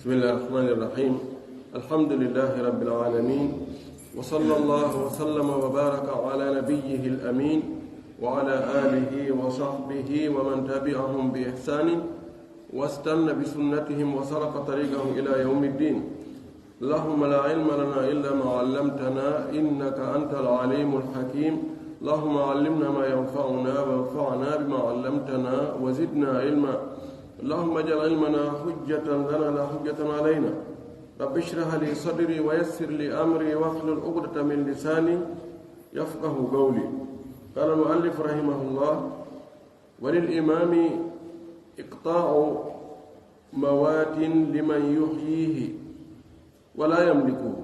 بسم الله الرحمن الرحيم. الحمد لله رب العالمين، وصلى الله وسلم وبارك على نبيه الأمين وعلى آله وصحبه ومن تبعهم بإحسان واستنى بسنتهم وسلك طريقهم إلى يوم الدين. اللهم لا علم لنا إلا ما علمتنا إنك أنت العليم الحكيم. اللهم علمنا ما ينفعنا وانفعنا بما علمتنا وزدنا علما. اللهم اجعل علمنا حجة لنا لا حجة علينا. رب اشرح لي صدري ويسر لي أمري واحلل عقدة من لساني يفقه قولي. قال المؤلف رحمه الله: وللإمام إقطاع موات لمن يحييه ولا يملكه،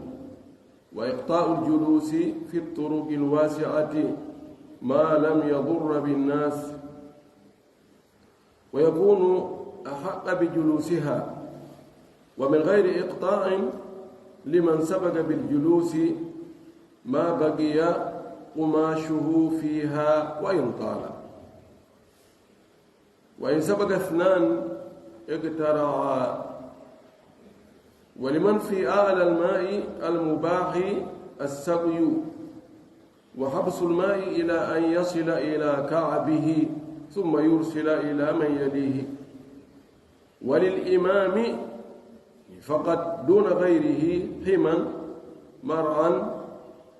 وإقطاع الجلوس في الطرق الواسعة ما لم يضر بالناس، ويكون أحق بجلوسها، ومن غير إقطاع لمن سبق بالجلوس ما بقي قماشه فيها وإن طال، وإن سبق اثنان اقترعا. ولمن في أعلى الماء المباح السقي وحبس الماء إلى أن يصل إلى كعبه ثم يرسل إلى من يليه. وللإمام فقط دون غيره حما مرعا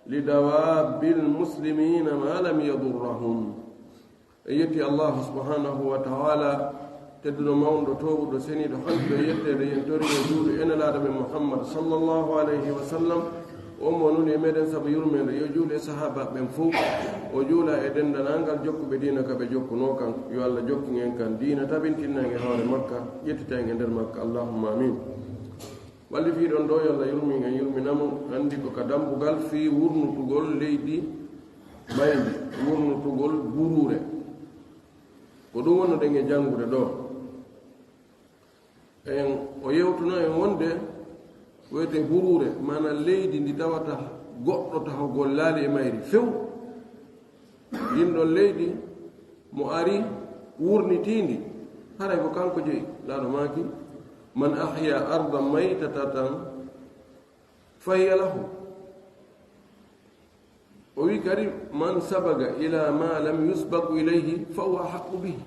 لدواب المسلمين ما لم يضرهم. يتي الله سبحانه وتعالى تدل مون توب سني حمد يتي ينتوري يجول إن العالم محمد صلى الله عليه وسلم ومن يمدن سب يرمن يجول صحابة من فوق وجول إدن دنانغال جوك بدينك بجوك نوكان يوالا جوك كان دين تبنتنا هون مكة يتتين عند مكة. اللهم آمين. walli fi don do yalla yurminamo andi ko kadam bugal fi wurnutugol leydi maydi wurnutugol burure ko ɗum wonno ɗen e janngude ɗo en o yewtuno en wonde wiyete burure mana leydi ndi tawata goɗɗo tahogol laali e mayri few. yimɗon leydi mo ari wurnitindi haray ko kanko jeyi laaɗo maaki: man ahya ardan maytatatan fahiya lahu. o wi kadi man sabaga ila ma lam yusbaq ilayhi fa huwa haqqu bihi.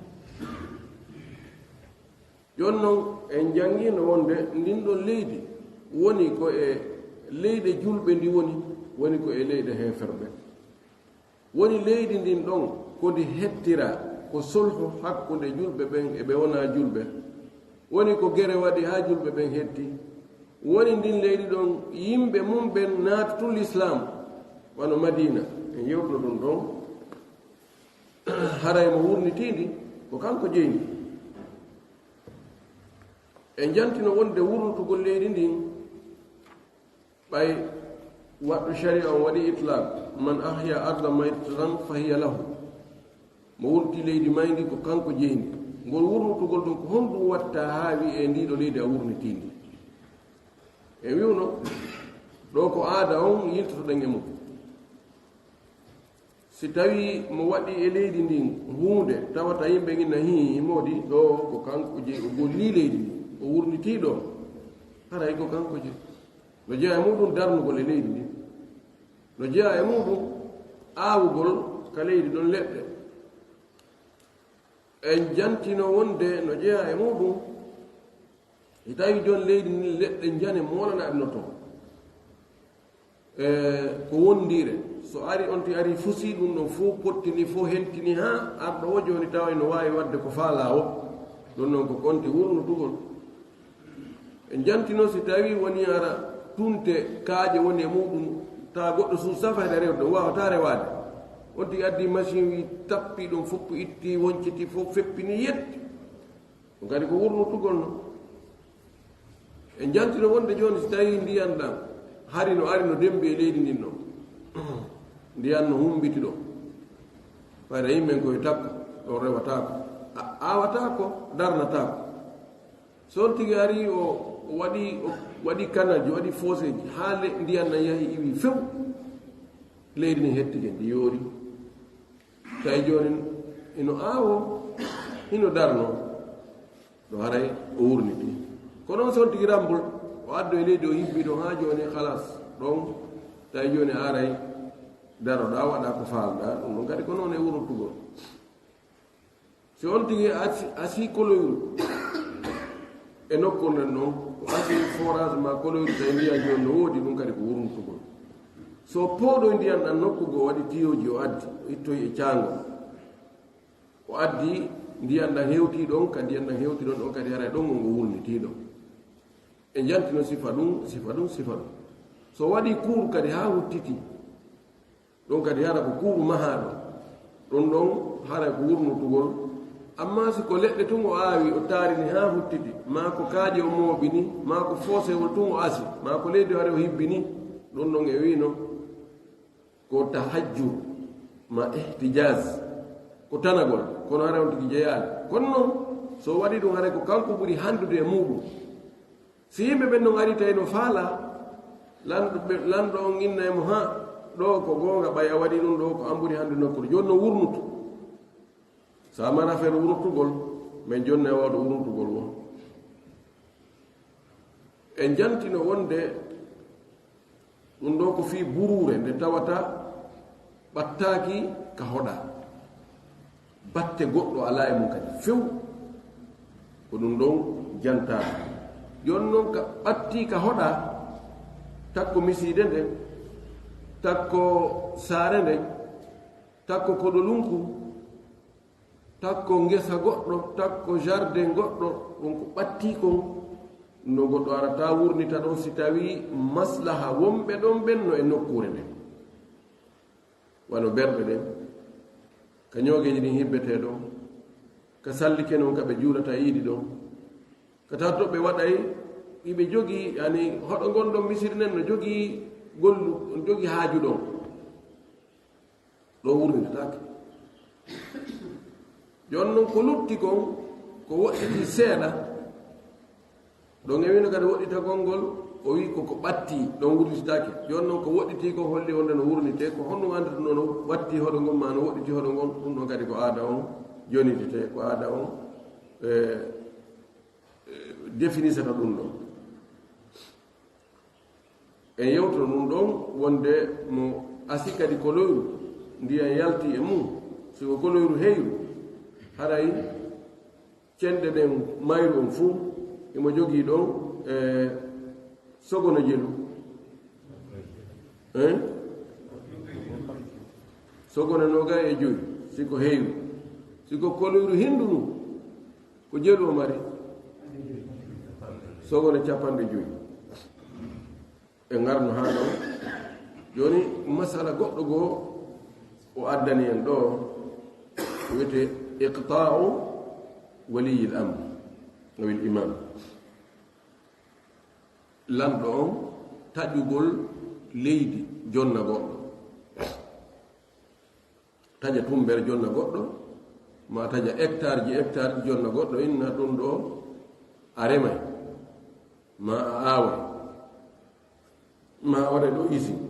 jon noon en janngino wonde ndin ɗon leydi woni ko e leyɗe julɓe ndi woni ko e leyɗe heferɓe. woni leydi ndin ɗon kodi hettira ko sulhu hakkude julɓe ɓen e ɓe wona julɓe. woni ko gere waɗi ha julɓe ɓen hetti. woni ndin leydi ɗon yimɓe mum ɓen naatu l'islam wano madina. en yewto ɗum ɗon haray mo wurnitindi ko kanko jeyni. en jantino wonde wurnutugol leydi ndin ɓay waɗɗo sharia on waɗi itlaq: man ahya arda maytatan fahiya lahu. mo wurti leydi mayndi ko kanko jeyni. ngol wurnutugol ɗum ko honɗum watta haa wi e ndiɗo leydi a wurnitindi. e wiwno ɗo ko aada on yiltotoɗen e mum. si tawi mo waɗi e leydi ndin huunde tawata yimɓe ginna himodi ɗo ko kanko jeyi, o golli leydi ndi o wurniti ɗo, haray ko kanko jeyi. no jeeya e muɗum darnugol e leydi ndi, no jeeya e muɗum aawugol ka leydi ɗon leɗɗe. en jantino wonde no jeeya e muɗum e tawi jon leydi ndi leɗɗe jane molanaɗino to ko wondire. so ari on ti ari fusi ɗum ɗon fof pottini fof heltini ha arɗo wo joni tawa no wawi wadde ko faala o. ɗon noon ko konti wurnutugol. en jantino si tawi woni ara tunte kaaje woni e muɗum ta goɗɗo suu safayde rewde ɗum wawata rewade. on tigi addi machine wi tappi ɗum foppu itti wonciti fof feppini yetti. ɗum kadi ko wurnutugol no. en jantino wonde joni si tawi ndiyan ɗam hari no ari no dembi e leydi ndin ɗon ndiyan no humbiti ɗo fayda yimɓen koye tappo ɗon rewatako awatako darnatako. so on tigi ari o waɗi canal ji waɗi foseji ha ndiyan nan yahi iwi few leydi ni hettike ndi yoori. tawi joni ino aawo ino darno ɗo haray o wurniti. kono son tigi rambul o addo e leydi o yibbi ɗo ha joni halas ɗon tawi joni aray daroɗa waɗa ko falɗa ɗum ɗon kadi ko noon e wurtugol si on tigi asi koloyru e nokku nden ɗon ko asi forage ma koloyru tawi ndiyan joni no woodi ɗum kadi ko wurtugol so pooɗo ndiyan ɗan nokkugo waɗi tiyoji o addi o ittoyi e caangol o addi ndiyan ɗan hewti ɗon ka ndiyan ɗan hewti ɗon ɗon kadi haray ɗon ngo wurniti ɗon e jantino sifa ɗum so waɗi kuuru kadi ha huttiti ɗon kadi hara ko kuuru mahaɗo ɗon ɗon haray ko wurnutugol amma si ko leɗɗe tun o aawi o taarini ha huttiti ma ko kaaƴe o mooɓini ma ko foosewol tun o asi ma ko leydi hare o hibbini ɗon ɗon e wino ko tahajjur ma ihtijaz ko tanagol kono hare on tigi jeyaali kono noon so waɗi ɗum hare ko kanko ɓuri handude e muɗum si yimɓe ɓen noon ari tawi no faala lanɗo on inna e mo ha ɗo ko goonga ɓay a waɗi ɗum ɗo ko an ɓuri handude nokkude joni no wurnutu sa mara affaire wurtugol mais jonni e wawɗo wurtugol won en jantino wonde ɗum ɗo ko fii burure nde tawata ɓattaaki ka hoɗa batte goɗɗo ala e mum kadi few ko ɗum ɗon jantaa yon noon ka ɓatti ka hoɗa takko misiide nden takko saare nden takko koɗolunku takko ngesa goɗɗo takko jardin goɗɗo ɗum ko ɓatti kon no goɗɗo arata wurnita ɗon si tawi maslaha wonɓe ɗon ɓenno e nokkure nden wano berɓe ɗen ka ñoogeji ɗin hibbete ɗon ka sallike noon kaɓe juulata yiiɗi ɗon ka tawtoɓe waɗay iɓe jogii yani hoɗo gonɗon misiri nen no jogii gollu no jogii haaju ɗon ɗon wurnitataake jon noon ko lutti kon ko woɗɗiti seeɗa ɗon e wino kadi woɗɗitagol ngol o wi koko ɓatti ɗon wurnititaake jon noon ko woɗɗiti ko holli wonde no wurnite ko honɗum andata no no watti hoɗo ngon ma no woɗɗiti hoɗo ngon ɗum ɗon kadi ko aada on jonitite ko aada on définisata ɗum ɗon en yewtono ɗum ɗon wonde mo asi kadi koloyru ndiyan yalti e mum siko koloyru heyru haray cenɗe ɗen mayru on fuu emo jogii ɗon sogono jelu sogono noga e joyi siko heyru siko koloyru hindu num ko jelu o mari sogono capanɗe joyi e ngarno ha ɗon joni masala goɗɗo goo o addani en ɗo ko wiyete iqta'u waliyi l amre awil imam lanɗo on taƴugol leydi jonna goɗɗo taƴa tumbere jonna goɗɗo ma taƴa hectare ji jonna goɗɗo inna ɗum ɗo a remay ma a aaway ma a waɗa ɗo usine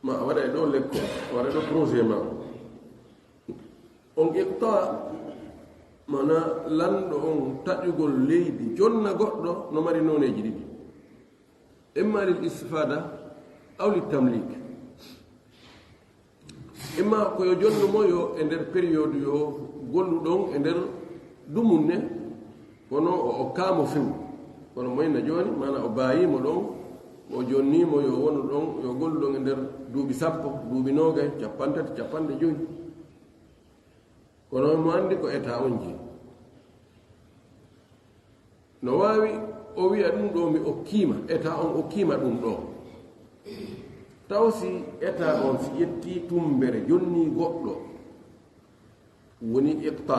ma a waɗa ɗo lekko a waɗa ɗo projet ma on iqta mana lanɗo on taƴugol leydi jonna goɗɗo no mari noneji ɗiɗi imma lil istifada aw lil tamlik imma koyo jonnumo yo e nder période yo golluɗon e nder dumunne kono o kaamo few kono moyna joni mana o bayimo ɗon o jonnimo yo wonu ɗon yo gollu ɗon e nder duuɓi 10 duuɓi 20 capantati capanɗe 5 kono mo andi ko état on jii no wawi o wiya ɗum ɗo mi okkima état on okkima ɗum ɗo taw si état on si ƴetti tumbere jonni goɗɗo woni iqta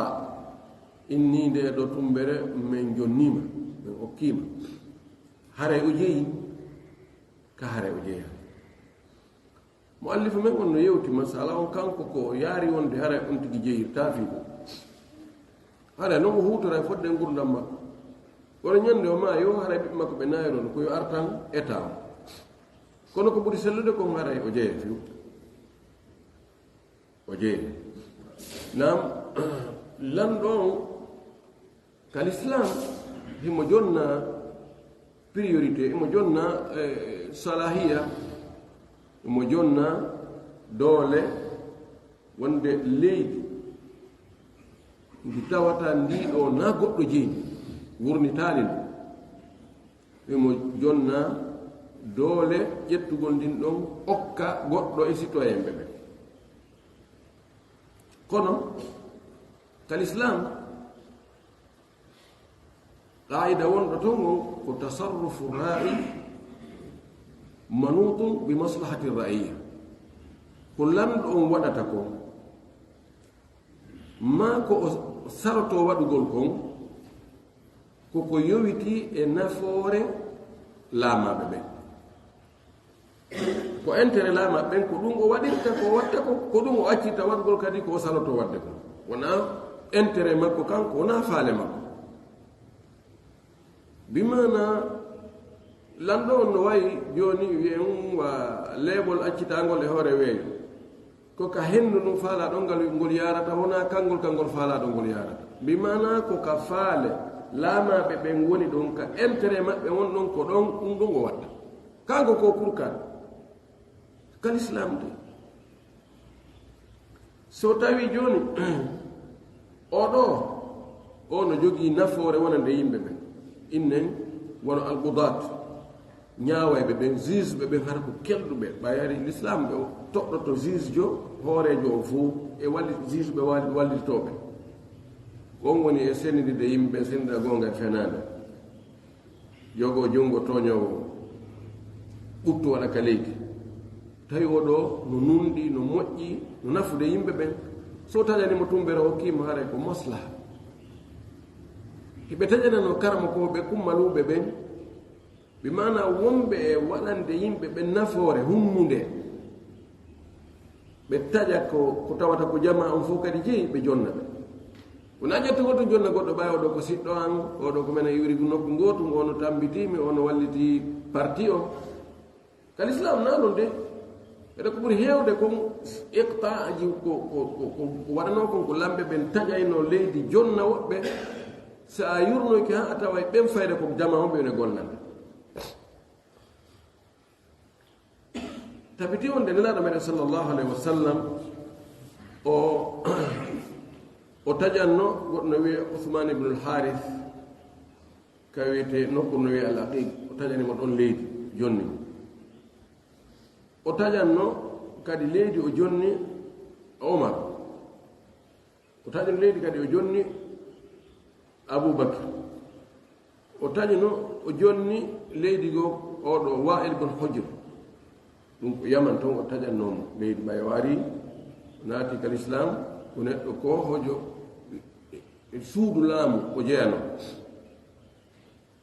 inni nde ɗo tumbere min jonnima min okkima haray o jeeyi ka haray o jeeya mo allifa men on no yewti masala on kanko ko yaari wonde haray on tigi jeeyirta fiiko haray noon o hutora e fodde gurdam makko kono ñande o ma yo haray ɓiɓɓe makko ɓe naayiron ko yo artan état o kono ko ɓuri sellude kon haray o jeeya fiw o jeeya nam lanɗo on kal islam himo jonna priorité imo jonna salahiya imo jonna doole wonde leydi ndi tawata ndiɗo na goɗɗo jeeni wurnitaali no imo jonna doole ƴettugol ndin ɗon okka goɗɗo e citoyen ɓe ɓen kono kalislam qaida wonɗo ton on ko tasarrufu ra'i manutum bi maslahati ra'iya ko lamɗo on waɗata ko ma ko o saroto waɗugol kon koko yowiti e nafoore laamaɓe ɓen ko intérêt laamaɓe ɓen ko ɗum o waɗirta ko watta ko ɗum o accirta waɗugol kadi ko o saroto wadde ko wona intérêt makko kanko wona faale makko bimana lanɗo on no wayi joni wiyen wa leeɓol accitagol e hoore weeyo ko ka hendu ɗum faalaɗo ngol yarata wona kangol faalaɗo ngol yarata bimana ko ka faale laamaɓe ɓen woni ɗon ka intérêt maɓɓe won ɗon ko ɗon ɗum ɗum o watta kanko ko kurkaɗo kalislam de so tawi joni oɗo o no jogii nafoore wonande yimɓe ɓen innen wono alqudat ñaawayɓe ɓen juge ɓe ɓen hara ko kelɗuɓe ɓayari l'islam ɓe toɗɗoto juge jo hoorejo o fou e walli juge ɓe wallitoɓe on woni e senidide yimɓe senida gonga e fenade yogo junngo toñowo ɓuttu waɗa ka leydi tawi oɗo no nunɗi no moƴƴi no nafude yimɓe ɓen so taƴanimo tumbere hokkima haara ko maslaha hiɓe taƴanano karama ko ɓe kummaluɓe ɓen ɓe mana wonɓe e waɗande yimɓe ɓen nafoore hummude ɓe taƴa ko tawata ko jama on fof kadi jeeyi ɓe jonna ɓe wona ƴettogoto jonna goɗɗo ɓawi oɗo ko siɗɗo an oɗo ko mene yurigu nokku gotu ngono tambitimi ono walliti parti o kalislam naɗon de ede ko ɓuuri hewde kon iqta aji ko waɗano kon ko lamɓe ɓen taƴayno leydi jonna woɓɓe so a yurnoyke ha a tawa ɓen fayde ko jama on ɓe ne gollande tabiti on de nelaɗo meɗen sallllahu alayhi wa sallam o taƴanno goɗɗo no wiye Uthman ibn al-Harith ka wiyete nokku no wiye al-Aqiq o taƴanimo ɗon leydi jonni o taƴanno kadi leydi o jonni Omar o taƴano leydi kadi o jonni Aboubacre o taƴino o jonni leydi go oɗo Wa'il ibn Hujr ɗum ko Yaman toon o taƴannomo leydi ɓay wari naati kal islam ko neɗɗo ko hojo suudu laamu o jeyano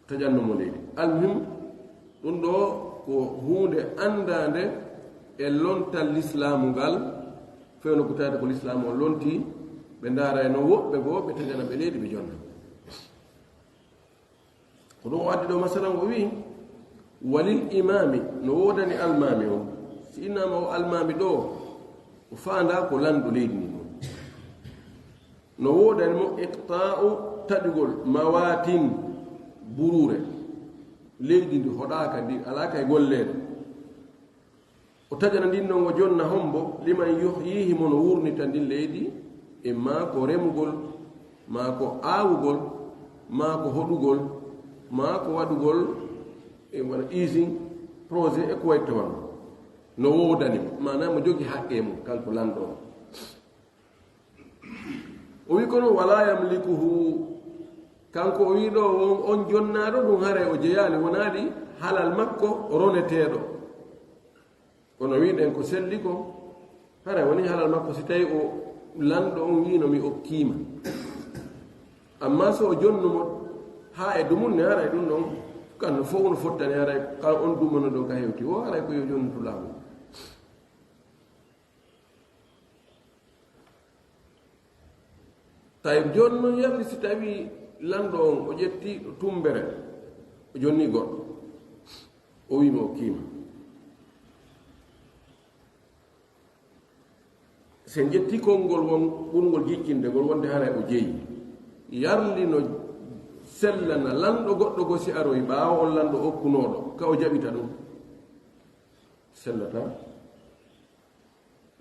taƴannomo leydi almuhim ɗum ɗo ko hunde andande e lontal l'islamu ngal fewno ko tawata ko l'islamu o lonti ɓe ndaarayno woɓɓe goo ɓe taƴana ɓe leydi ɓe jonna ko ɗum o addi ɗo masalan o wi walil imami no wodani almami o si innama o almami ɗo o faanda ko lanɗo leydi ndi ɗum no wodani mo iqta'u taɗugol mawatin burure leydi ndi hoɗaka ndi alaka e golleɗo o taƴana ndin ɗon o jonna hombo liman yuhyihi mo no wurnita ndin leydi e ma ko remugol ma ko aawugol ma ko hoɗugol ma ko waɗugol e wona usine projet e ko wayi tawano no wodanimo manam mo jogi haqqe mum kanko lanɗo o wi kono wala yamlikuhu kanko o wi ɗo on jonnaɗo ɗum haara o jeyali wonaɗi halal makko roneteɗo kono wiɗen ko selli ko hara woni halal makko si tawi o lanɗo on winomi okkima amma so o jonnumo ha e dumunne haray ɗum ɗon kanno fof no fottani haray ka on dumano ɗon ka hewti o haray ko yo jonnutu laamu tawi joni noon yalli si tawi lanɗo on o ƴetti tumbere o jonni goɗɗo o wima o kiima sen ƴetti konngol won ɓurgol jiccinde ngol wonde haray o jeeyi yarli no sellana lanɗo goɗɗo go si aroy ɓaawo on lanɗo okkunoɗo ka o jaɓita ɗum sellata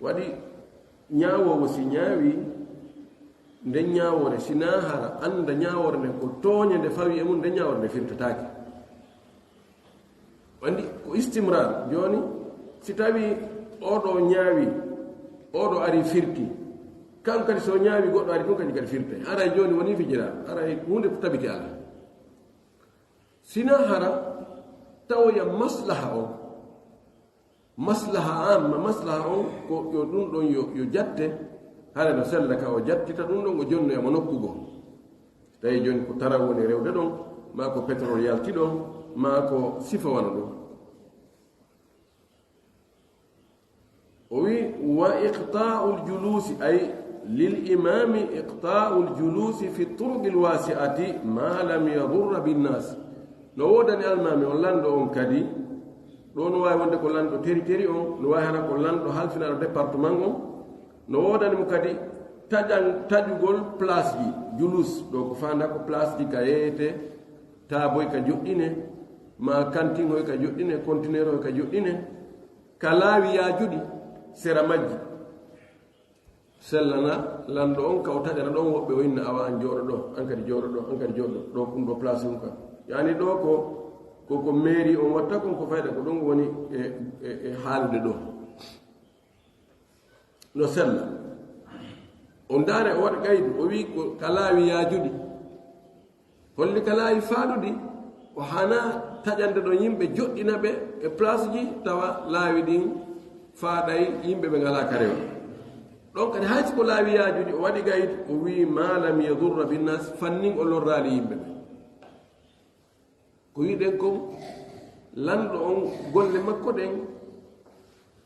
waɗi ñaawowo si ñaawi nden ñaawore sina hara anda ñaawore nde ko tooñe nde fawi e mum nden ñaawore nde firtatake andi ko istimrar joni si tawi oɗo ñaawi oɗo ari firti kan kadi so ñaawi goɗɗo ari ɗum kadi firta aray joni woni fijiraɗo aray hunde ko tabiti ala sina hara tawoya maslaha o maslaha amma maslaha on ko yo ɗum ɗon yo jatte hara no sella ka o jattita ɗum ɗon o jonnoyamo nokkugo tawi joni ko tara woni rewde ɗon ma ko pétrole yalti ɗon ma ko sifa wana ɗum o wi wa iqta'u ljulusi ay للإمام إقطاع الجلوس في الطرق الواسعة ما لم يضر بالناس no wodani almami on lanɗo on kadi ɗo no wawi wonde ko lanɗo teri on no wawi hana ko lanɗo halfinaɗo département on no wodani mo kadi taƴugol place ji julus ɗo ko fanda ko place ji ka yeyete taaboy ka joɗɗine ma kantin hoy ka joɗɗine conteneur hoy ka joɗɗine ka laawi yajuɗi sera majji sellana lanɗo on ka o taƴana ɗon woɓɓe o inna awa an jooɗo ɗo an kadi jooɗo ɗo an kadi jooɗo ɗo ɗum ɗo place mum ka yani ɗo ko mairie on watta kon ko fayda ko ɗum woni e haalde ɗo no sella on daare o waɗa gaydu o wi ko ka laawi yaajuɗi holli ka laawi faaɗuɗi o hana taƴande ɗo yimɓe joɗɗina ɓe e place ji tawa laawi ɗin faaɗay yimɓe ɓe ngala ka rewa ɗon kadi haysi ko laawi yaajuɗi o waɗi gaydu o wi ma lam yadurra binnas fannin o lorraali yimɓe ɓe ko wiɗen ko lanɗo on golle makko ɗen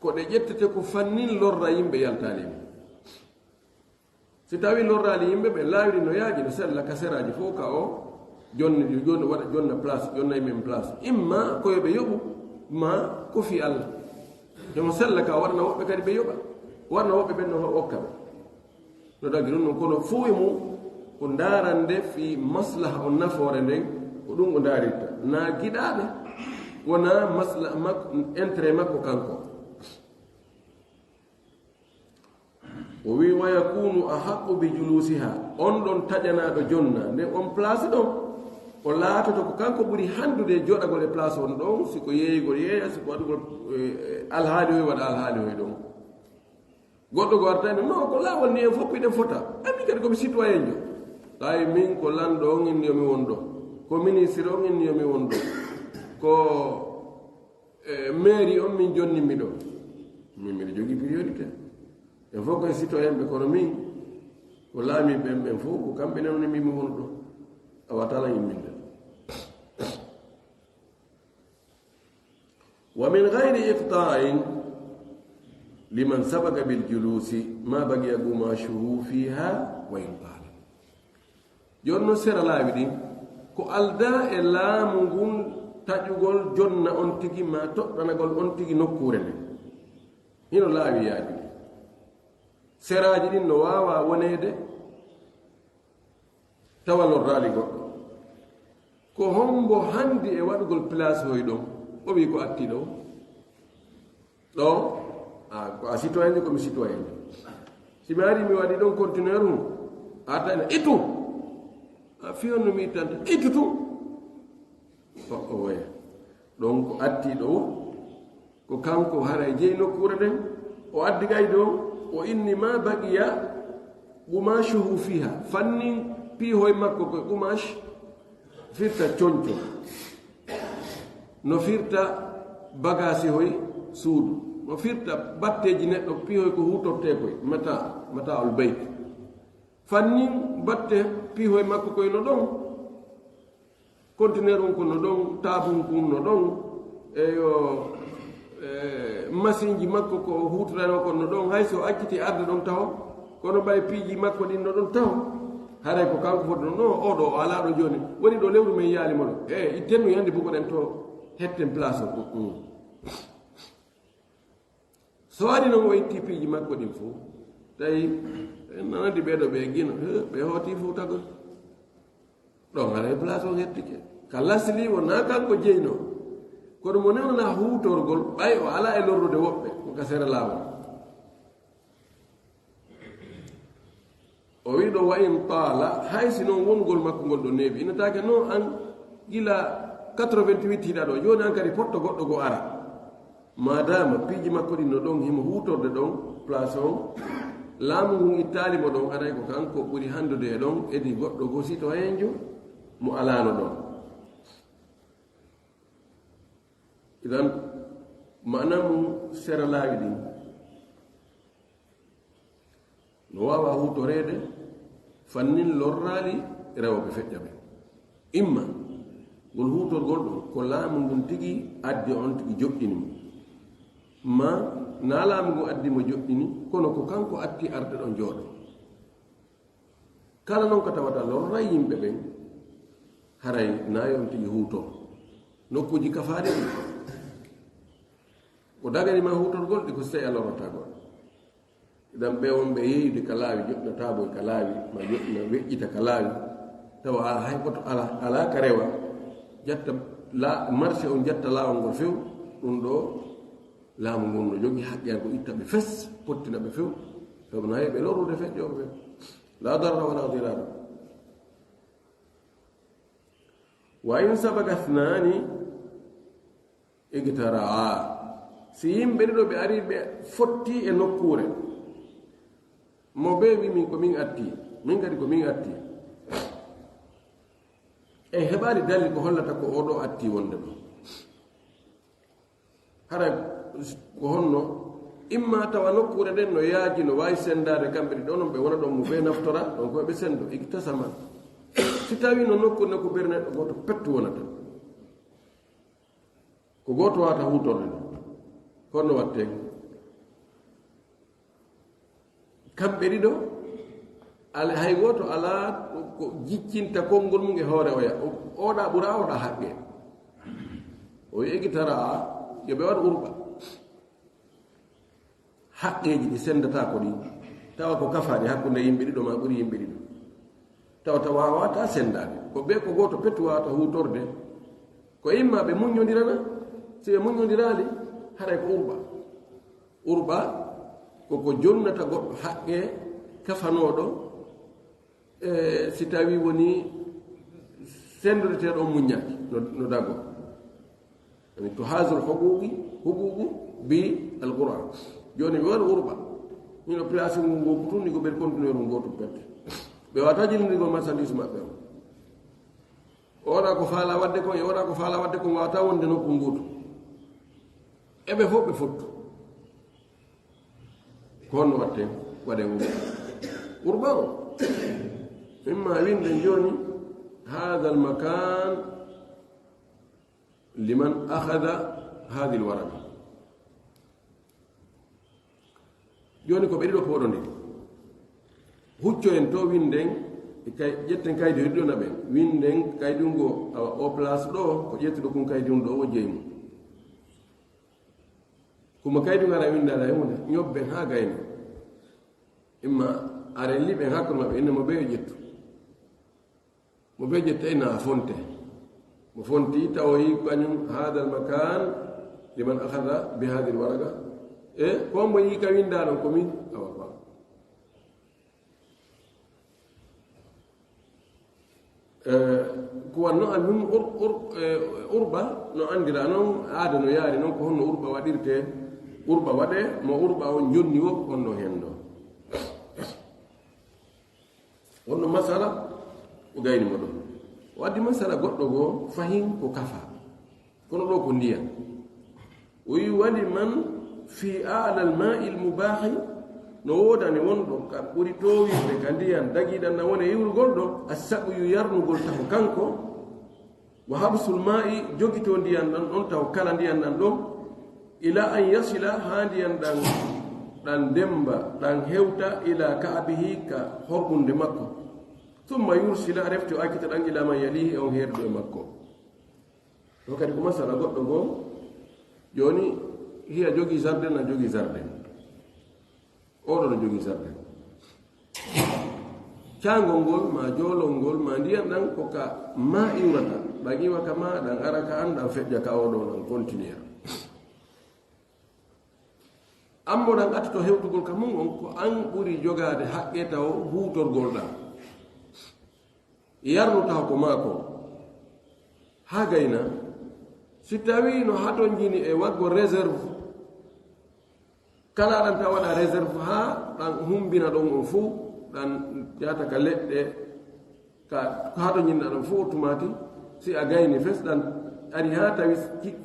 ko ɗe ƴettete ko fannin lorra yimɓe yaltaalimi si tawi lorraali yimɓe ɓe laawiri no yaaji no sella kaseraji fof ka o joni waɗa jonna place jonna yimɓe place imma koyoɓe yoɓu ma ko fi allah emo sella ka waɗana woɓɓe kadi ɓe yoɓa waɗana woɓɓe ɓen no okka ɓe no dagi ɗum noon kono fuu e mum ko ndaarande fi maslaha o nafoore nden ko ɗum o ndaaritta na giɗaaɓe wona maslaha makko intérêt makko kanko o wi wa yakunu ahaqu bi julusiha on ɗon taƴanaɗo jonna nde on place ɗon o laatoto ko kanko ɓuri handude joɗagol e place on ɗon siko yeeygol yeeya siko waɗugol alhaali hoy waɗa alhaali hoy ɗon goɗɗo go wartani non ko laawol ni en fof piɗen fota ami kadi komi citoyen jo tawi min ko lanɗo on inni yomi won ɗo ko ministre on inni yomi won ɗo ko mairie on min jonnimi ɗo min mbiɗa jogii priorité en fof koye citoyen ɓe kono min ko laami ɓen fof ko kamɓe nen ni mimi won ɗo a watala yimminde wa min gayri iqta'in liman sabaga bil julusi ma bagiya gumashuhu fiha wa yuqal jonno sera laawi ɗin ko alda e laamu ngun taƴugol jonna on tigi ma toɗɗanagol on tigi nokkure nde hino laawi yaajude seraji ɗin no wawa wonede tawa lorraali goɗɗo ko hombo handi e waɗugol place hoy ɗon o wi ko atti ɗo ɗo ko a citoyen komi citoyen si mi ari mi waɗi ɗon conteneur mum atana itu a fiyonno mi ittanta itu tum o waya ɗon ko atti ɗo ko kanko haray jeyi nokkure nden o addi gay ɗo o inni ma baqiya gumashuhu fiha fannin piihoye makko koye gumash firta coñco no firta bagasi hoy suudu no firta batteji neɗɗo piihoye ko hutorte koye mata ol bayt fannin batte piihoye makko koye no ɗon conteneur on ko no ɗon tabum kum no ɗon eyo machine ji makko ko hutorano ko no ɗon hay so acciti arde ɗon taw kono ɓay piiji makko ɗin no ɗon taw haray ko kanko foti non oɗo o ala ɗo joni woni ɗo lewru men yaalima ɗo ittenno yande bugoɗen to hetten place o so waɗi noon o itti piiji makko ɗin fof tawi nanandi ɓeeɗo ɓe gina ɓe hooti fof tagol ɗon ala place o hettike ka lasli wona kanko jeyno kono mo newna huutorgol ɓay o ala e lorrude woɓɓe ko ka sere laawol o wiɗo wa in taala hay si noon wongol makko ngol ɗo neeɓi inatake noon an gila 88 hiɗa ɗo joni an kadi potto goɗɗo go ara madama piiji makko ɗi no ɗon himo hutorde ɗon place on laamu ngun ittali mo ɗon aɗay ko kanko ɓuri handude e ɗon edi goɗɗo go sito henjo mo alano ɗon idan manamu sera laawi ɗin no wawa hutorede fannin lorrali rewɓe feƴƴaɓe imma ngol hutorgol ɗon ko laamu ngun tigi addi on tigi joɗɗini mo ma na laamu ngun addi mo joɗɗini kono ko kanko atti arde ɗon jooɗo kala noon ko tawata lorra yimɓe ɓen haray nayon tigi hutor nokkuji kafaade ɗi ko daganima hutorgol ɗi ko so tawi a lorotagol idan ɓe wonɓe yeyde ka laawi joɗɗotaboy ka laawi ma joɗɗina weƴƴita ka laawi tawa hay goto ala ka rewa jatta marché on jatta laawol ngol few ɗum ɗo laamu ngun no jogii haqqiyal ko itta ɓe fes pottina ɓe few sabu nayi ɓe lorude feƴƴoɓe ɓe la darra wala dirara wa in sabaga thnani igtaraa si yimɓe ɗiɗo ɓe ari ɓe fotti e nokkure mo ɓe wimin ko min atti min kadi ko min atti e heɓani dalil ko hollata ko oɗo atti wonde ɗo hara ko honno imma tawa nokkure ɗen no yaaji no wawi sendade kamɓe ɗi ɗo non ɓe wona ɗon mo ɓe naftora ɗon koyeɓe sendo igtasama si tawi no nokkure ne ko ɓeri neɗɗo goto pettu wonata ko goto wata hutorde ɗo honno watte kamɓe ɗiɗo hay goto ala ko jiccinta konngol mum e hoore oya oɗa ɓura oɗa haqqe o egitara yoɓe waɗ urɓa haqqeji ɗi sendata ko ɗi tawa ko kafaɗe hakkude yimɓe ɗiɗo ma ɓuri yimɓe ɗiɗo tawa ta wawata sendade ko ɓe ko goto pettu wawata hutorde ko imma ɓe muñodirana si ɓe muñodirali haray ko urɓa koko jonnata goɗɗo haqqe kafanoɗo si tawi woni sendodeteɗo muñaki no dago ani to hasul huququ bi alquran joni ɓe waɗa urɓa mino place ngu ngo putuni ko ɓe continuer ɗum goto perte ɓe wata jillidigol marchandise maɓɓe o oɗa ko faala wadde kon e oɗa ko faala wadde kon wawata wonde nokku ngutu eɓe fof ɓe fottu ko honno watte waɗe urɓa o imma winde joni hada almakan liman akhada hadi alwaraqa joni ko ɓeɗiɗo ko oɗo ndi hucco en to winden ƴetten kaydi heddiɗona ɓen winden kaydungo awa o place ɗo ko ƴettuɗo kum kaydun ɗo o jeymu kuma kaydu ngara windala e hunde ñobben ha gayni imma aren liɓen hakkude maɓɓe inne mo ɓe ƴettu mo ɓe ƴetta ina fonte mo fonti tawoyi kañum hada al makan liman akhada bi hadi al waraga e ko mo yi ka windaɗon komin awa ba ko wanno an ɗum urba no andira noon aada no yaari noon ko honno urba waɗirte urba waɗe mo urba on jonni wo honno hen ɗo wonno masala o gaynimo ɗo o addi masala goɗɗo goo fahin ko kafa kono ɗo ko ndiyam o wi wali man fi ala almai lmubahi no wodani wonɗo ka ɓuri towirde ka ndiyan dagiɗan na woni yiwrugol ɗo assaɓuyu yarnugol taw kanko wa habsul mai jogito ndiyan ɗan ɗon taw kala ndiyan ɗan ɗon ila an yasila ha ndiyan ɗan demba ɗan hewta ila kaabihi ka horɓunde makko ثم يرسل عرفت أكتر أن إلى من يليه أو هير بمكة وكذا كما سأل قد جوني هي جوجي زردن جوجي زردن أورو جوجي زردن cangol ngol ma jolol ngol ma ndiyam ɗan ko ka ma iwrata ɗan iwa ka ma ɗan ara ka an ɗan feƴƴa ka oɗo ɗan continue ammo ɗan atto hewtugol ka mum on ko an ɓuri jogade haqqe taw hutorgol ɗan yarnutaw ko maako ha gayna si tawi no haton jini e waggo réserve kala ɗan ta waɗa réserve ha ɗan humbina ɗon on fuu ɗan jata ka leɗɗe ka haɗo ñinna ɗon fuu tumati si a gayni fes ɗan ari ha tawi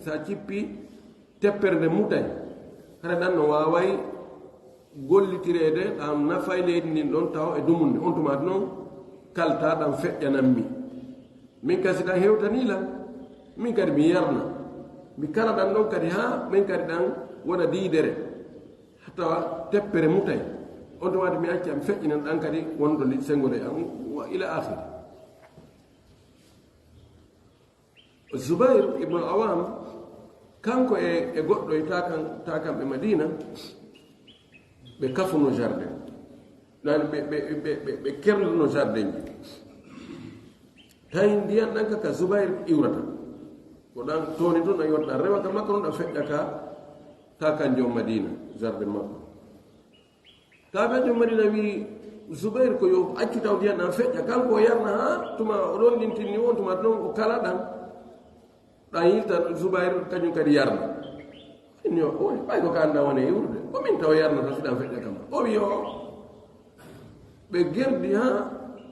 sa cippi tepperde mutay hara ɗan no waway gollitirede ɗan nafay leydi ndin ɗon taw e dumunde on tumati noon kalta ɗan feƴƴanammi min kasi ɗan hewtanila min kadi mi yarna mi kala ɗan ɗon kadi ha min kadi ɗan wona diidere tawa teppere mutay on tumati mi acca mi feƴƴinan ɗan kadi wonɗo li sengode am wa ila akhiri Zubair ibn Awam kanko e goɗɗo e takamɓe Madina ɓe kafuno jardin nani ɓe kerluno jardin ji tawi ndiyan ɗan kaka Zubair iwrata ko ɗan toni ɗum ɗan yotta rewata makko ɗum ɗan feƴƴa ka takanjo Madina jardin makko takanjo Madina wi Zubair ko yo accu taw ndiyan ɗan feƴƴa kanko o yarna ha tuma oɗon ɗintinni on tuma noon o kala ɗan ɗan yilta Zubair kañum kadi yarna inni o ɓay ko ka anda wone iwrude komin taw yarna tan si ɗan feƴƴa kam o wi o ɓe gerdi ha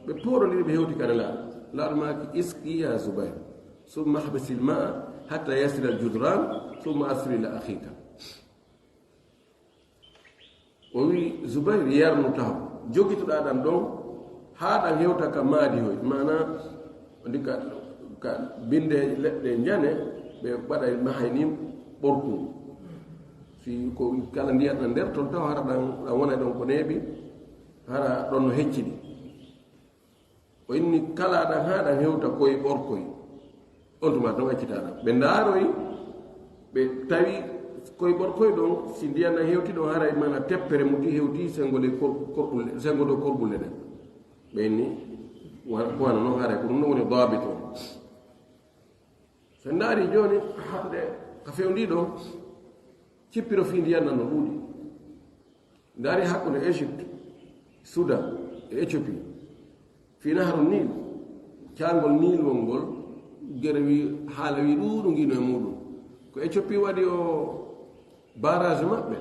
ɓe poɗodiri ɓe hewti kane laaɗo maki iski ya Zubair summa hbasil maa hatta yasira al judran summa asri ila akhika o wi Zubair yarnu taw jogitoɗa ɗan ɗon ha ɗan hewta ka maadi hoy mana ndika ka binde leɗɗe jane ɓe waɗa mahay ni ɓorku si ko kala ndiyat ɗan nder toon taw hara ɗan wona ɗon ko neeɓi hara ɗon no hecciɗi o inni kala ɗan ha ɗan hewta koye ɓorkoy on tuma ɗon accitaɗan ɓe ndaaroy ɓe tawi koye ɓorkoy ɗon si ndiyan ɗan hewti ɗon haray mana teppere muti hewti sengode sengodo korɓulle ɗen ɓe inni wana noon haray ko ɗum ɗon woni dabit on so ndaari joni hande ka fewndi ɗo cippiro fi ndiyan nan no ɗuuɗi ndaari hakkude Égypte Soudan e Éthiopie fi naharu Nil cangol Nil wol ngol gere wi haala wi ɗuuɗu ngino e muɗum ko Éthiopie waɗi o barrage maɓɓe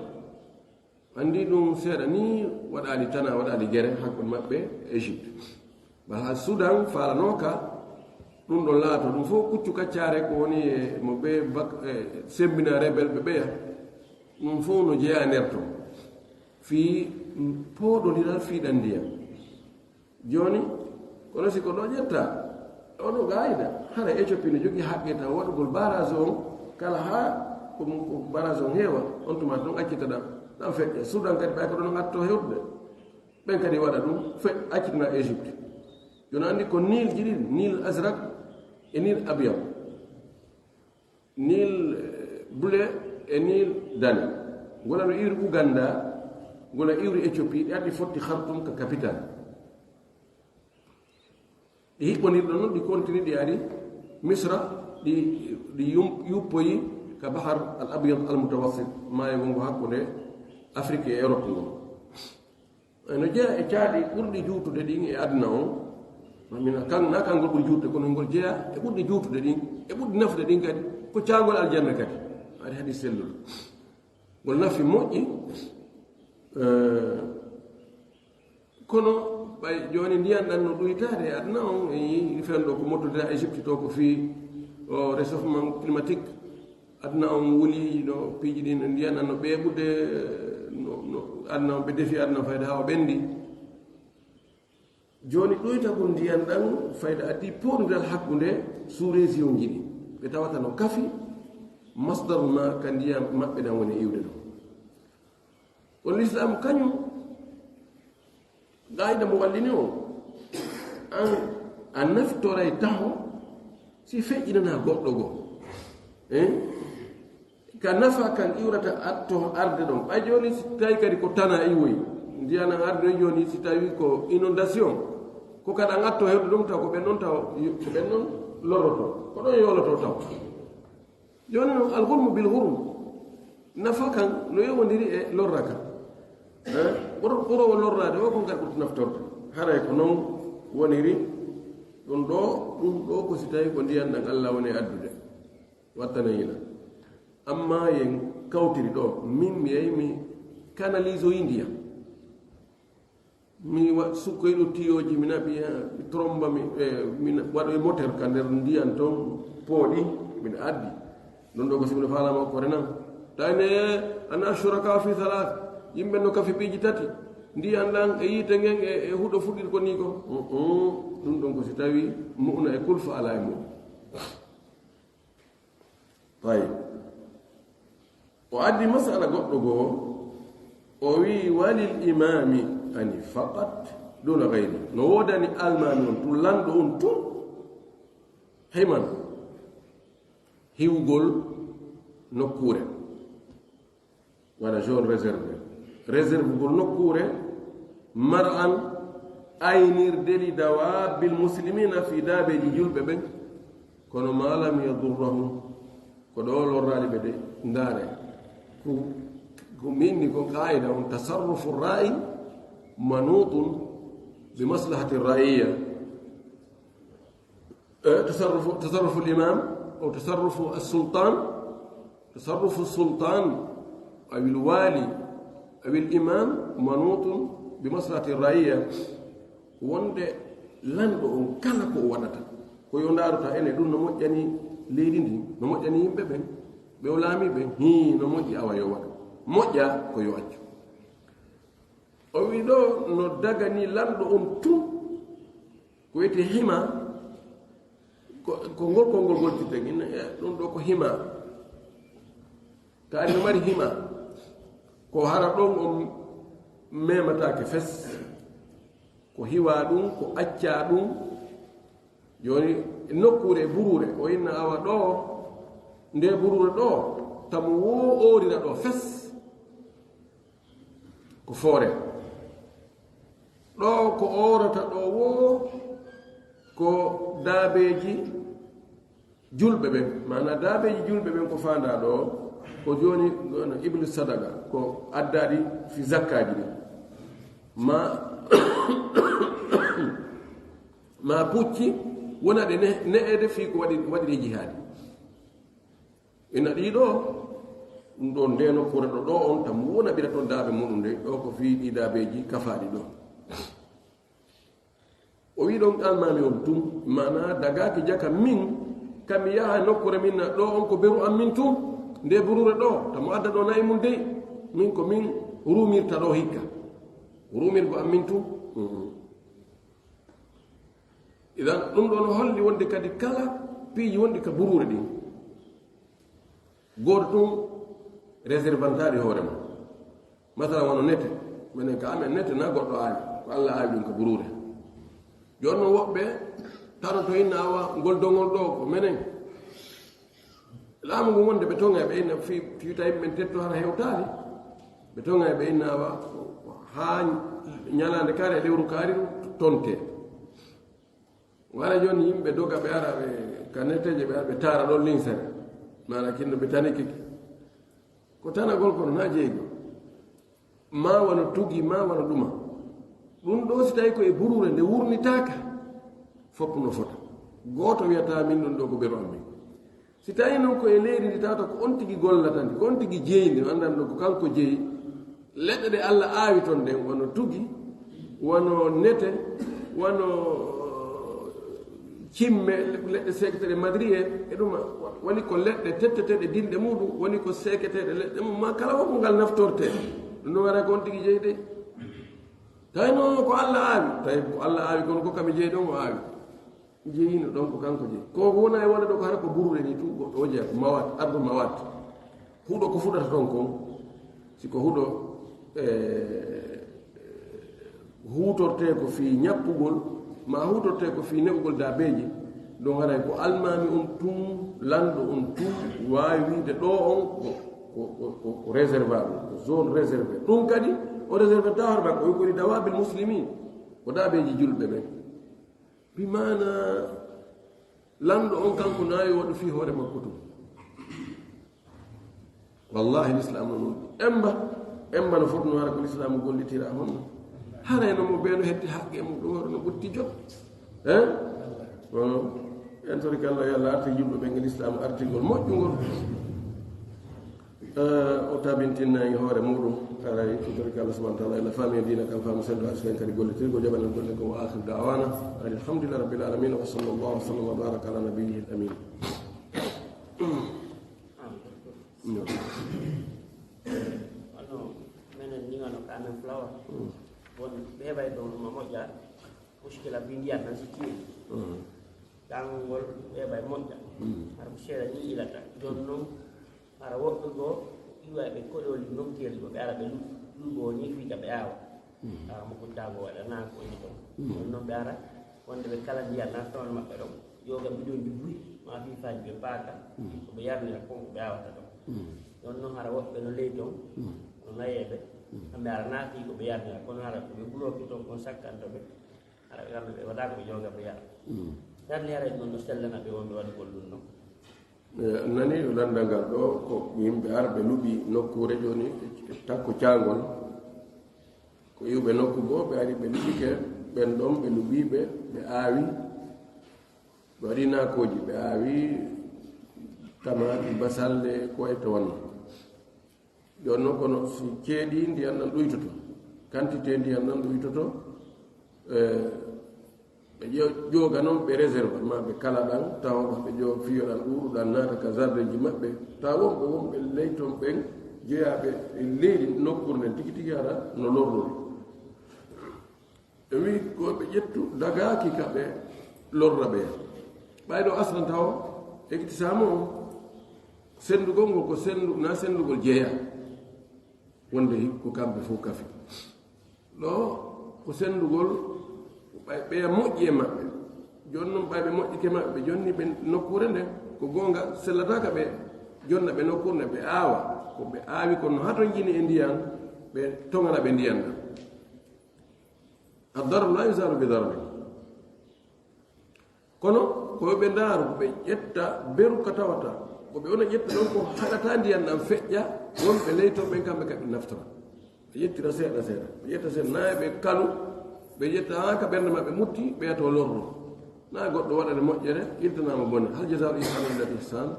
andi ɗum seeɗa ni waɗali tana waɗali gere hakkude maɓɓe Égypte ba Soudan falanoka ɗum ɗon laato ɗum fof kuccu kaccare ko woni e mo ɓe sembina rebel ɓe ɓeya ɗum fof no jeeya nder to fii pooɗodiral fiiɗan ndiyam joni kono si ko ɗo ƴetta oɗo gayida hara Éthiopie ne jogii haqqe tan waɗugol barrage on kala ha ko barrage on heewa on tuma ɗon accita ɗan feƴƴa Soudan kadi ɓay ko ɗon atto hewtude ɓen kadi waɗa ɗum accitina Égypte joni andi ko Nil ji ɗiɗi Nil Azrak e Nil Abyad Nil bleu e Nil dane gola no iwri Uganda gola iwri Éthiopie ɗi arɗi fotti Khartoum ka capitale ɗi hiɓɓonirɗo noon ɗi continue ɗi ari Misra ɗi yuppoyi ka bahar al abyad al mutawassit maayo ngongo hakkude Afrique e Europe ngon no jeeya e caaɗi ɓurɗi juutude ɗin e aduna on mamina na kangol ɓuri juutde kono ngol jeeya e ɓurɗi juutude ɗin e ɓurɗi nafude ɗin kadi ko caangol aljanna kadi aɗa haɗi sellul ngol nafi moƴƴi kono ɓay joni ndiyan ɗan no ɗoytade e aduna on e fen ɗo ko mottodira Égypte to ko fii o réchauffement climatique aduna on wuli no piiji ɗin ndiyan ɗan no ɓeeɓude no aduna on ɓe defi aduna fayda ha o ɓendi joni ɗoytagol ndiyan ɗan fayda addi poɗudal hakkude sous région jiɗi ɓe tawata no kafi masdar ma ka ndiyam maɓɓe ɗan woni iwde ɗo on l'islam kañum gayda mo wallini o a naftoray taho si feƴƴinana goɗɗo goo ka nafa kan iwrata atto arde ɗon ɓay joni si tawi kadi ko tana iwoyi ndiyana arde joni si tawi ko inondation ko kada ngatto hewde ɗum taw ko ɓen noon taw ko ɓen noon lorroto ko ɗon yoloto taw joni noon alhulmu bil hurm nafa kan no yewodiri e lorra kan ɓurowo lorrade o ko ngal ɓurto naftorde haray ko noon woniri ɗum ɗo ko si tawi ko ndiyan ɗan Allah woni addude wattana yina amma yen kawtiri ɗo min mi yeyi mi canalise o ndiyam mi sukkoyɗo tiyoji mi naɓi tromba mi waɗo e moteur ka nder ndiyan toon pooɗi miɗa addi ɗum ɗo ko simiɗo falama ko renan tawne ana shuraka fi salat yimɓe no kafe piiji tati ndiyan ɗan e yiite ngen e huɗo fuɗɗiɗ ko ni ko ɗum ɗon ko si tawi mu'na e kulfa ala e mum tay o addi masala goɗɗo goo o wi walil imami ani faqat duna gayri no wodani almami on tu lanɗo on tun heyman hiwgol nokkure wala zone réserve gol nokkure mar'an aynirde dawabil muslimina fi daabeji julɓe ɓen kono malam yadurrahum ko ɗo lorrali ɓe de ndaare ko minni ko qaida on tasarrufu ra'i manutun bi maslahati raiya tasarrufu al-imam aw tasarrufu as-sultan tasarrufu as-sultan aw al-wali aw al-imam manutun bi maslahati raiya wonde lanɗo on kala ko waɗata ko yo ndaruta ene ɗum no moƴƴani leydi ndi no moƴƴani yimɓe ɓen ɓe o laami ɓen no moƴƴi awa yo waɗa moƴƴa ko yo accu o wi ɗo no dagani lanɗo on tun ko wiyete hima ko ngol konngol goltirten ina ɗum ɗo ko hima kaari no mari hima ko hara ɗon on mematake fes ko hiwa ɗum ko acca ɗum joni nokkure burure o inna awa ɗo nde burure ɗo tamo wo orira ɗo fes ko foore ɗo ko orata ɗo wo ko daabeji julɓe ɓen mana daabeji julɓe ɓen ko fanda ɗo ko joni ibnu sadaga ko addaɗi fi zakkaji ɗi ma pucci wonade ne'ede fi ko waɗiri jihaadi ina ɗiɗo ɗum ɗo ndeno kureɗo ɗo on tam wona ɓira toon daabe muɗum nde ɗo ko fi ɗi daabeji kafaɗi ɗo o wi ɗon almami on tum mana dagaki jaka min kami yaha nokkure min na ɗo on ko beru am min tum nde burure ɗo tamo adda ɗo nayi mum dey min ko min rumirta ɗo hikka rumirgo am min tum idan ɗum ɗon holli wonde kadi kala piiji wonɗi ka burure ɗin gooto ɗum réservantaɗi hoore ma masala wono nete minen ka amen nete na goɗɗo aawi ko allah aawi ɗum ka burure joni noon woɓɓe tano to inna awa ngol dongol ɗo ko menen laamu ngu wonde ɓe tonga ɓe inna fiita yimɓe men tetto hara hewtaali ɓe tonga ɓe inna awa haa ñalande kaari e lewru kaari tonte wala joni yimɓe doga ɓe ara ɓe ka netteje ɓe ara ɓe taara ɗon linsere mana kinno ɓe tani kiki ko tanagol kono na jeygo ma wano tugi ma wano ɗuma ɗum ɗo si tawi ko e burure nde wurnitaka fopp no fota gooto wiyata min ɗum ɗo ko ɓeru am min si tawi noon ko e leydi ndi tawata ko on tigi gollatandi ko on tigi jeyndi no andan ɗo ko kanko jeeyi leɗɗe ɗe allah aawi toon ɗen wono tugi wono nete wono cimme leɗɗe seketeɗe madriye e ɗum woni ko leɗɗe tetteteɗe dinɗe muɗum woni ko seketeɗe leɗɗe mum ma kala wonko ngal naftorte ɗum ɗum wara ko on tigi jeyde tawi noon ko allah aawi tawi ko allah aawi kono ko kami jeeyi ɗon o aawi jeeyino ɗon ko kanko jeeyi ko wona e wonde ɗo ko hara ko burure ni tu goɗɗo o jeeya ko mawat ardu mawat huuɗo ko fuɗata toon kon siko huuɗo huutorte ko fi ñappugol ma huutorte ko fi neɓugol daabeji ɗum haray ko almami on tum lanɗo on tum wawi wiide ɗo on ko réservable ko zone réservé ɗum kadi o réservé tawar ma ko wi koni dawabil muslimin ko daabeji julɓe ɓen bimana lando on kanko nayi woɗo fi hoore makko tum wallahi l'islam non emba no fotno hara ko l'islam gollitira honno harayno mo ɓeeno hetti haqqe mum ɗum hoto no ɓutti jot en tori kalla yo allah arti yimɓe ɓe ngel islam artigol moƴƴugol o tabintinnayi hoore muɗum aray ko tori kalla subahana taala ela faami e dina kam faamu sendo arsi ken kadi gollitirgo jaɓanen golle ko wa akhiru dawana ani alhamdulillah rabbil alamin wa sallallahu wa sallam wa baraka ala nabiyyihi l amin menen ningano ko amen flawa won ɓeeɓay ɗo ɗuma moƴƴa muskila bindiyan tan si tiwi ɗangol ɓeeɓay moƴƴa hara ko seeɗa ni ilata joni noon hara woɓɓe goo iwaɓe koɗoli nokkeli ko ɓe ara ɓe lugo ni fiika ɓe aawa awa mo kuttago waɗana ko ni ɗon ɗon noon ɓe ara wonde ɓe kala ndiyan naftawol maɓɓe ɗon yoga mbiɗoji buy ma fifaji ɓe paaka ko ɓe yarnira konko ɓe awata ɗon ɗon noon hara woɓɓe no ley ton no nayeɓe hamɓe ara naati ko ɓe yarnira kono hara koɓe ɓuroki toon kon sakkanto ɓe hara ɓe kamɓe ɓe waɗa ko yoga ɓe yara darni haray noon no sellana ɓe wonɓe waɗi gol ɗum noon nani o landal ɗo ko yimɓe arɓe luuɓi nokkure joni takko cangol ko iwɓe nokku goo ɓe ari ɓe luɓike ɓen ɗon ɓe luɓiɓe ɓe aawi ɓe waɗi nakoji ɓe aawi tamati basalle ko e to wanno joni noon kono si ceeɗi ndiyan ɗan ɗuytoto quantité ndiyan ɗan ɗuytoto ɓe ƴooga noon ɓe réserve ma ɓe kala ɗan tawa ɓe ƴoo fiyoɗan ɗuuɗuɗan naata ka jardin ji maɓɓe tawa wonɓe ley toon ɓen jeeyaɓe e leydi nokkur nden tigi tigi ara no lorrori ɓe wi koɓe ƴettu dagaki ka ɓe lorra ɓe ɓayɗo aslan tawa ektisama o sendugol ngol ko na sendugol jeeya wonde hikko kamɓe fof kafi ɗo ko sendugol ɓe moƴƴi e maɓɓe joni noon ɓayɓe moƴƴike maɓɓe ɓe jonni ɓe nokkure nde ko gonga sellataka ɓe jonna ɓe nokkure nde ɓe aawa ko ɓe aawi kono hato jini e ndiyan ɓe togana ɓe ndiyan ɗam addaru la yusaru bi darbi kono koɓe ɓe ndaaru ɓe ƴetta beru ka tawata koɓe wona ƴetta ɗon ko haɗata ndiyan ɗam feƴƴa wonɓe leyton ɓen kamɓe kadi naftora ɓe ƴettira seeɗa seeɗa ɓe ƴetta seeɗa nayi ɓe kalu ɓe ƴetta ha ka ɓernde maɓɓe mutti ɓeyato lorro na goɗɗo waɗane moƴƴere iltanama bone hal jasau ihsan illa l ihsan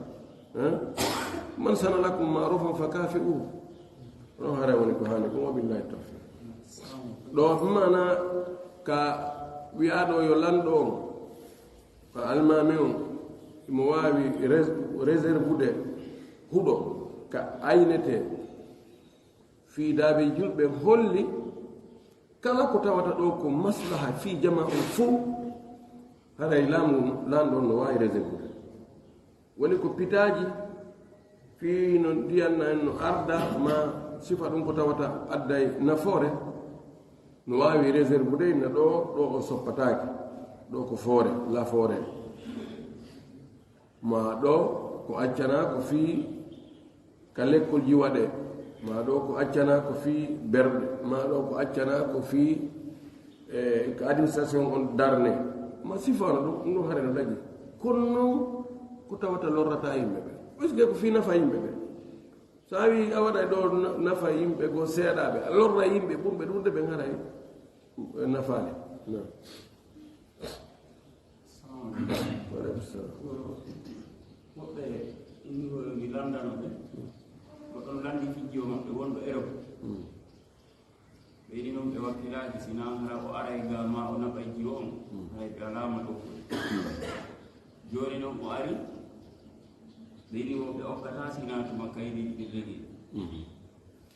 man sana lakum marufan fa kafi'uhu ɗon hara woni ko hani ɗum wabillahi tawfiq ɗo mana ka wiyaɗo yo lanɗo on ko almami on mo wawi réserve de huɗo ka aynete fiidaɓe julɓe holli kala ko tawata ɗo ko maslaha fi jama on fou haray lanɗon no wawi réserve woni ko pitaji fi no ndiyanna en no arda ma sifa ɗum ko tawata adday nafoore no wawi réserve de na ɗo o soppataki ɗo ko foore la foore ma ɗo ko accana ko fi ka lekkol jiwaɗe ma ɗo ko accana ko fi berɗe ma ɗo ko accana ko fi ko administration on darne ma sifano ɗum ɗum hare no ɗaƴi kono noon ko tawata lorrata yimɓe ɓe puisque ko fi nafa yimɓe ɓe so a wi a waɗa ɗo nafa yimɓe go seeɗaɓe a lorra yimɓe ɓurɓe ɗurde ɓe garay nafaani woɓɓe mi landano ɓe goɗɗon landi fijjiwo maɓɓe wonɗo Europe ɓe yiɗi noon ɓe wakkilaji sina hara o aray ga ma o naɓa jiwo on hay ɓe alama ɗo joni noon o ari ɓe yiɗi wo ɓe okkata sina tuma kaydi ɗi legi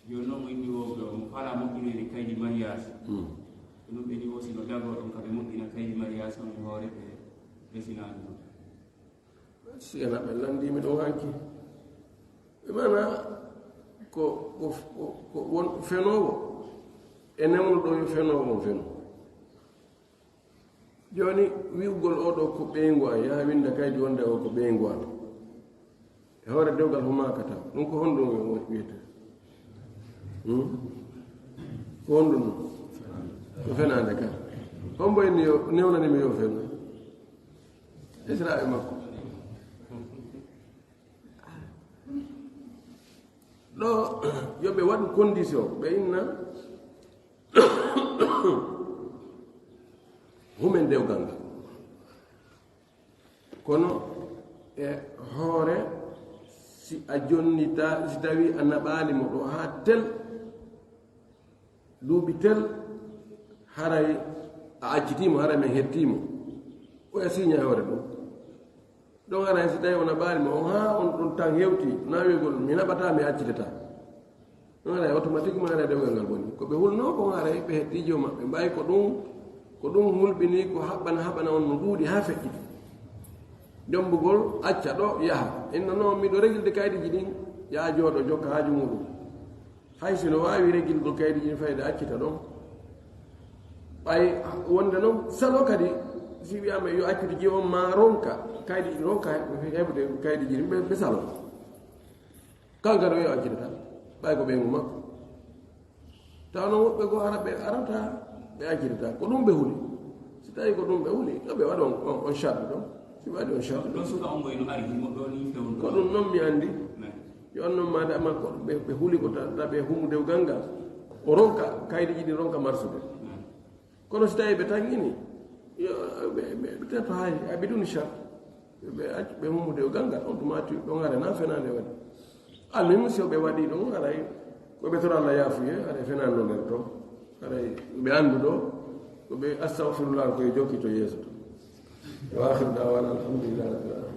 joni noon mo inni woɓe o mo fala moƴƴinede kaydi mariage ɗum ɓe ni wo sino dago ɗon kaɓe moƴƴina kaydi mariage on hoore ɓe resinani noon siyana ɓe landimi ɗon hanki ɓe mana ko won fenowo e nemno ɗo yo fenowo on feno joni wiwgol oɗo ko ɓeygu an yaha winda kaydi wonde o ko ɓeygu an e hoore dewgal fo makata ɗum ko honɗum wiyete ko honɗum ɗum ko fenade ka hombo en yo newnanimi yo feno إسراء مكو لو يبقى وان كونديسيون بيننا هم ديو غانغا كونو هوري si a jonnita si tawi a naɓaalimo ɗo haa tel duuɓi tel haray a accitiimo haray men hettiimo oya siña hoore ɗum ɗon haray si tawi o naɓaalimo on haa on ɗon tan hewti naawigol mi naɓata mi accitata ɗon haray automatiquement haray dewgal ngal boni ko ɓe hulno kon haray ɓe hettiijo maɓɓe mbawi ko ɗum hulɓini ko haɓana on no ɗuuɗi haa feƴƴiti jombugol acca ɗo yaha inna noon miɗo regilde kaydiji ɗin yaa jooɗo jokka haaju muɗum hay sino waawi regilgol kaydiji ɗin fayde accita ɗon ɓay wonde noon salo kadi si wiyama yo acciti ji on ma ronka kaydiji ronka heɓde kaydiji ɗin ɓe salo kanka ɗo yo accitata ɓay ko ɓeygu makko taw noon woɓɓe goo ara ɓe arata ɓe accitata ko ɗum ɓe huli si tawi ko ɗum ɓe huli yo ɓe waɗa on charde ɗon si waɗi on charde ko ɗum noon mi anndi yo on noon maade makko ɓe huli ko taɓe humudew ganngal o ronka kaydiji ɗi ronka marsude kono si tawi ɓe tangini ɓe teto hay a biduni charde ɓe humudew ganngal on tumati ɗon are na fenade waɗi almim si ɓe waɗi ɗon haray ko ɓe tora Allah yaafuye aɗa fenanno nder to haray ɓe anndu ɗo ko ɓe astahfirullah koye jokki to yeeso to وآخر دعوانا الحمد لله رب العالمين